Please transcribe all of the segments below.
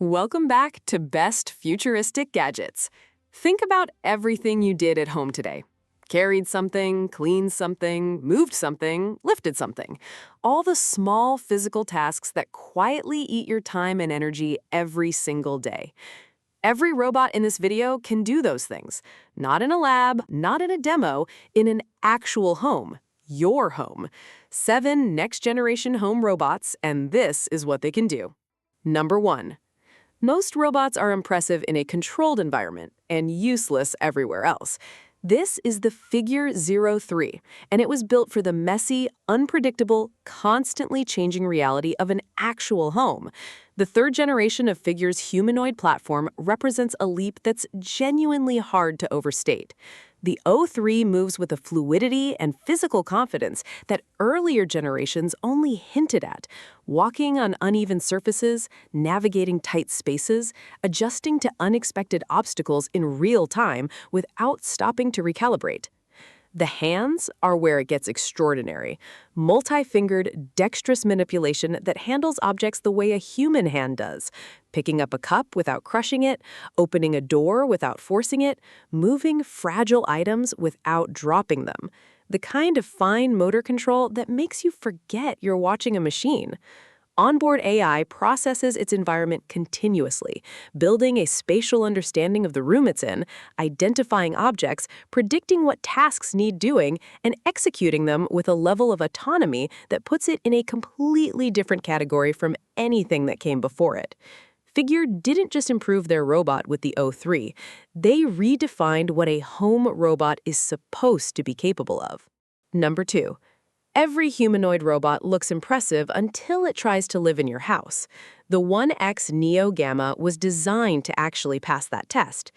Welcome back to Best Futuristic Gadgets. Think about everything you did at home today. Carried something, cleaned something, moved something, lifted something. All the small physical tasks that quietly eat your time and energy every single day. Every robot in this video can do those things. Not in a lab, not in a demo, in an actual home. Your home. 7 next-generation home robots, and this is what they can do. Number 1. Most robots are impressive in a controlled environment and useless everywhere else. This is the Figure 03, and it was built for the messy, unpredictable, constantly changing reality of an actual home. The third generation of Figure's humanoid platform represents a leap that's genuinely hard to overstate. The 03 moves with a fluidity and physical confidence that earlier generations only hinted at, walking on uneven surfaces, navigating tight spaces, adjusting to unexpected obstacles in real time without stopping to recalibrate. The hands are where it gets extraordinary. Multi-fingered, dexterous manipulation that handles objects the way a human hand does. Picking up a cup without crushing it, opening a door without forcing it, moving fragile items without dropping them. The kind of fine motor control that makes you forget you're watching a machine. Onboard AI processes its environment continuously, building a spatial understanding of the room it's in, identifying objects, predicting what tasks need doing, and executing them with a level of autonomy that puts it in a completely different category from anything that came before it. Figure didn't just improve their robot with the 03, they redefined what a home robot is supposed to be capable of. Number 2. Every humanoid robot looks impressive until it tries to live in your house. The 1X Neo Gamma was designed to actually pass that test.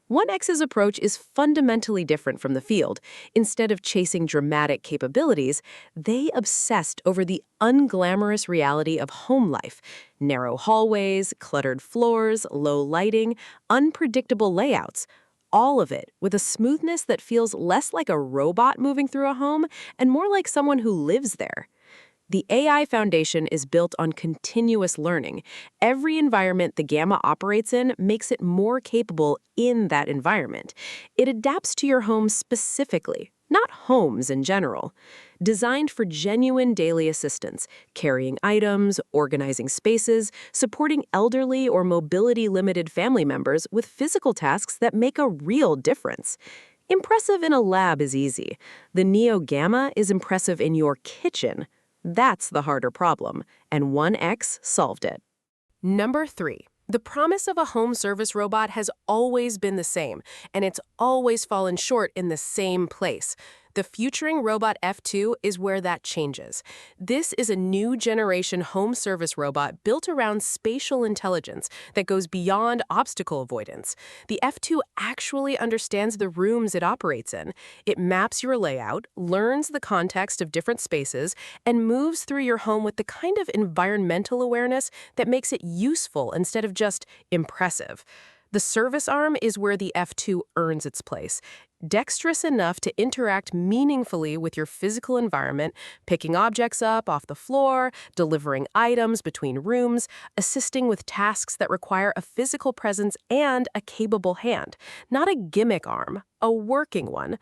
1X's approach is fundamentally different from the field. Instead of chasing dramatic capabilities, they obsessed over the unglamorous reality of home life. Narrow hallways, cluttered floors, low lighting, unpredictable layouts. All of it with a smoothness that feels less like a robot moving through a home and more like someone who lives there. The AI foundation is built on continuous learning. Every environment the Gamma operates in makes it more capable in that environment. It adapts to your home specifically, not homes in general. Designed for genuine daily assistance, carrying items, organizing spaces, supporting elderly or mobility-limited family members with physical tasks that make a real difference. Impressive in a lab is easy. The Neo Gamma is impressive in your kitchen. That's the harder problem, and 1X solved it. Number 3. The promise of a home service robot has always been the same, and it's always fallen short in the same place. The Futuring Robot F2 is where that changes. This is a new generation home service robot built around spatial intelligence that goes beyond obstacle avoidance. The F2 actually understands the rooms it operates in. It maps your layout, learns the context of different spaces, and moves through your home with the kind of environmental awareness that makes it useful instead of just impressive. The service arm is where the F2 earns its place. Dexterous enough to interact meaningfully with your physical environment, picking objects up off the floor, delivering items between rooms, assisting with tasks that require a physical presence and a capable hand. Not a gimmick arm, a working one.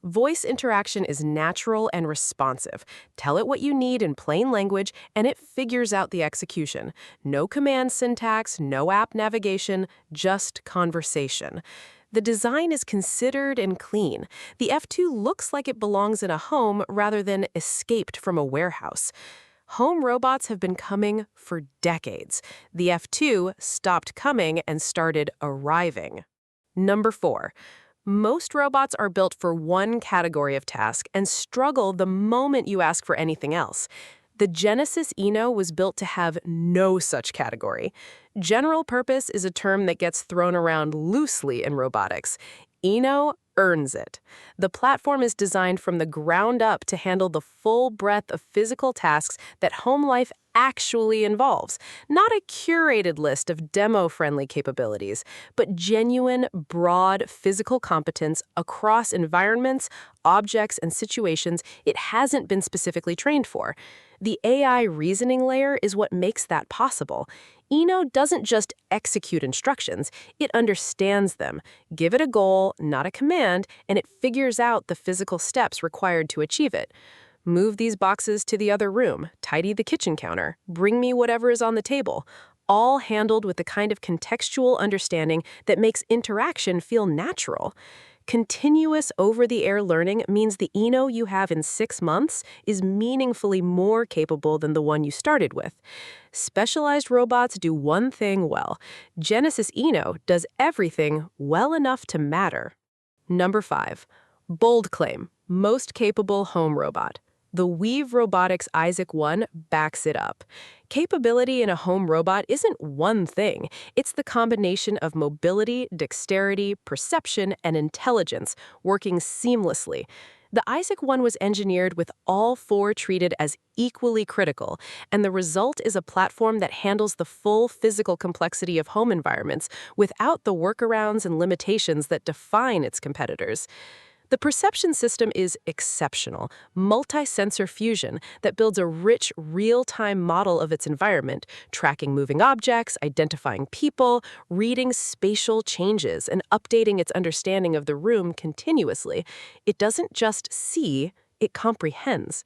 Voice interaction is natural and responsive. Tell it what you need in plain language, and it figures out the execution. No command syntax, no app navigation, just conversation. The design is considered and clean. The F2 looks like it belongs in a home rather than escaped from a warehouse. Home robots have been coming for decades. The F2 stopped coming and started arriving. Number 4. Most robots are built for one category of task and struggle the moment you ask for anything else. The Genesis Eno was built to have no such category. General purpose is a term that gets thrown around loosely in robotics. Eno earns it. The platform is designed from the ground up to handle the full breadth of physical tasks that home life actually involves. Not a curated list of demo-friendly capabilities, but genuine, broad physical competence across environments, objects, and situations it hasn't been specifically trained for. The AI reasoning layer is what makes that possible. Eno doesn't just execute instructions, it understands them. Give it a goal, not a command, and it figures out the physical steps required to achieve it. Move these boxes to the other room, tidy the kitchen counter, bring me whatever is on the table. All handled with the kind of contextual understanding that makes interaction feel natural. Continuous over-the-air learning means the Eno you have in 6 months is meaningfully more capable than the one you started with. Specialized robots do one thing well. Genesis Eno does everything well enough to matter. Number 5. Bold claim, most capable home robot. The Weave Robotics Isaac 1 backs it up. Capability in a home robot isn't one thing. It's the combination of mobility, dexterity, perception, and intelligence working seamlessly. The Isaac 1 was engineered with all 4 treated as equally critical, and the result is a platform that handles the full physical complexity of home environments without the workarounds and limitations that define its competitors. The perception system is exceptional, multi-sensor fusion that builds a rich, real-time model of its environment, tracking moving objects, identifying people, reading spatial changes, and updating its understanding of the room continuously. It doesn't just see, it comprehends.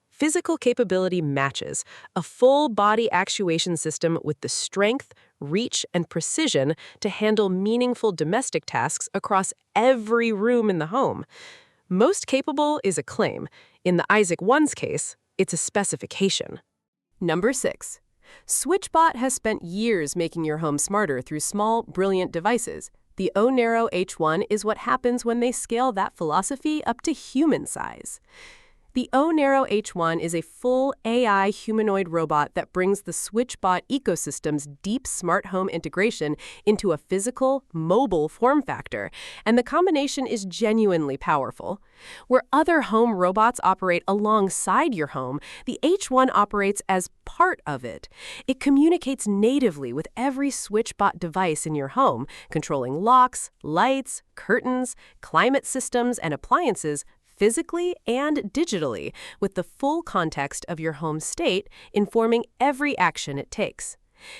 Physical capability matches, a full-body actuation system with the strength, reach, and precision to handle meaningful domestic tasks across every room in the home. Most capable is a claim. In the Isaac 1's case, it's a specification. Number 6. SwitchBot has spent years making your home smarter through small, brilliant devices. The Onero H1 is what happens when they scale that philosophy up to human size. The Onero H1 is a full AI humanoid robot that brings the SwitchBot ecosystem's deep smart home integration into a physical, mobile form factor, and the combination is genuinely powerful. Where other home robots operate alongside your home, the H1 operates as part of it. It communicates natively with every SwitchBot device in your home, controlling locks, lights, curtains, climate systems, and appliances physically and digitally, with the full context of your home state informing every action it takes.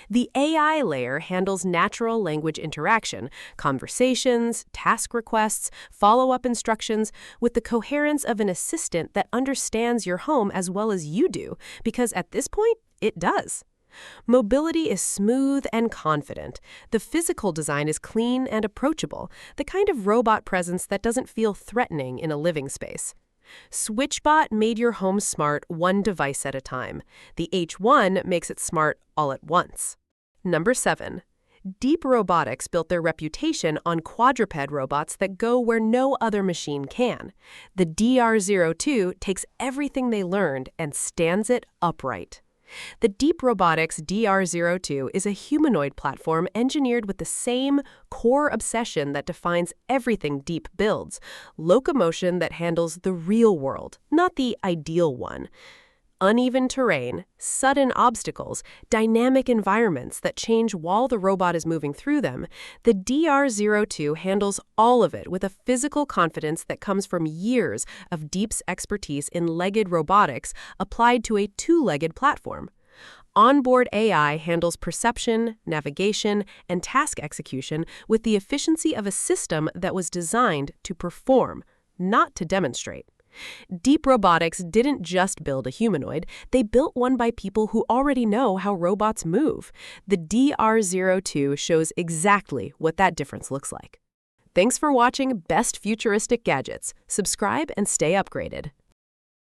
The AI layer handles natural language interaction, conversations, task requests, follow-up instructions, with the coherence of an assistant that understands your home as well as you do, because at this point, it does. Mobility is smooth and confident. The physical design is clean and approachable, the kind of robot presence that doesn't feel threatening in a living space. SwitchBot made your home smart one device at a time. The H1 makes it smart all at once. Number 7. Deep Robotics built their reputation on quadruped robots that go where no other machine can. The DR02 takes everything they learned and stands it upright. The Deep Robotics DR02 is a humanoid platform engineered with the same core obsession that defines everything Deep builds: locomotion that handles the real world, not the ideal one. Uneven terrain, sudden obstacles, dynamic environments that change while the robot is moving through them, the DR02 handles all of it with a physical confidence that comes from years of Deep's expertise in legged robotics applied to a two-legged platform. Onboard AI handles perception, navigation, and task execution with the efficiency of a system that was designed to perform, not to demonstrate. Deep Robotics didn't just build a humanoid, they built one by people who already know how robots move. The DR02 shows exactly what that difference looks like. Thanks for watching Best Futuristic Gadgets. Subscribe and stay upgraded.